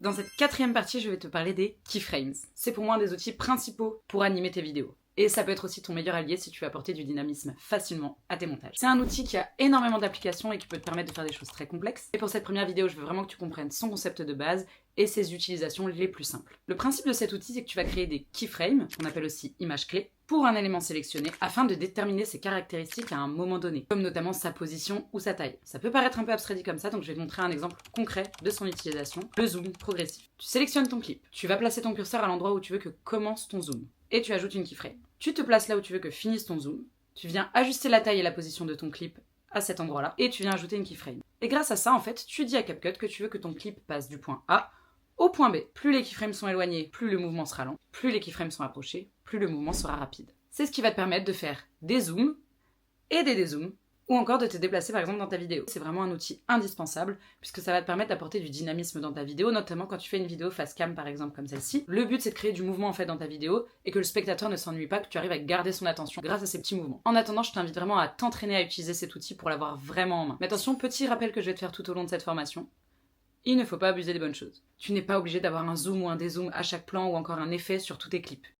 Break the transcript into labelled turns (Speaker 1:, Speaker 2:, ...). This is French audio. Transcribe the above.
Speaker 1: Dans cette quatrième partie, je vais te parler des keyframes. C'est pour moi un des outils principaux pour animer tes vidéos. Et ça peut être aussi ton meilleur allié si tu veux apporter du dynamisme facilement à tes montages. C'est un outil qui a énormément d'applications et qui peut te permettre de faire des choses très complexes. Et pour cette première vidéo, je veux vraiment que tu comprennes son concept de base et ses utilisations les plus simples. Le principe de cet outil, c'est que tu vas créer des keyframes, qu'on appelle aussi images clés, pour un élément sélectionné afin de déterminer ses caractéristiques à un moment donné, comme notamment sa position ou sa taille. Ça peut paraître un peu abstrait dit comme ça, donc je vais te montrer un exemple concret de son utilisation, le zoom progressif. Tu sélectionnes ton clip, tu vas placer ton curseur à l'endroit où tu veux que commence ton zoom, et tu ajoutes une keyframe. Tu te places là où tu veux que finisse ton zoom, tu viens ajuster la taille et la position de ton clip à cet endroit-là, et tu viens ajouter une keyframe. Et grâce à ça, en fait, tu dis à CapCut que tu veux que ton clip passe du point A au point B. Plus les keyframes sont éloignés, plus le mouvement sera lent. Plus les keyframes sont approchés, plus le mouvement sera rapide. C'est ce qui va te permettre de faire des zooms et des dézooms, ou encore de te déplacer par exemple dans ta vidéo. C'est vraiment un outil indispensable, puisque ça va te permettre d'apporter du dynamisme dans ta vidéo, notamment quand tu fais une vidéo face cam par exemple comme celle-ci. Le but c'est de créer du mouvement en fait dans ta vidéo, et que le spectateur ne s'ennuie pas, que tu arrives à garder son attention grâce à ces petits mouvements. En attendant, je t'invite vraiment à t'entraîner à utiliser cet outil pour l'avoir vraiment en main. Mais attention, petit rappel que je vais te faire tout au long de cette formation. Il ne faut pas abuser des bonnes choses. Tu n'es pas obligé d'avoir un zoom ou un dézoom à chaque plan ou encore un effet sur tous tes clips.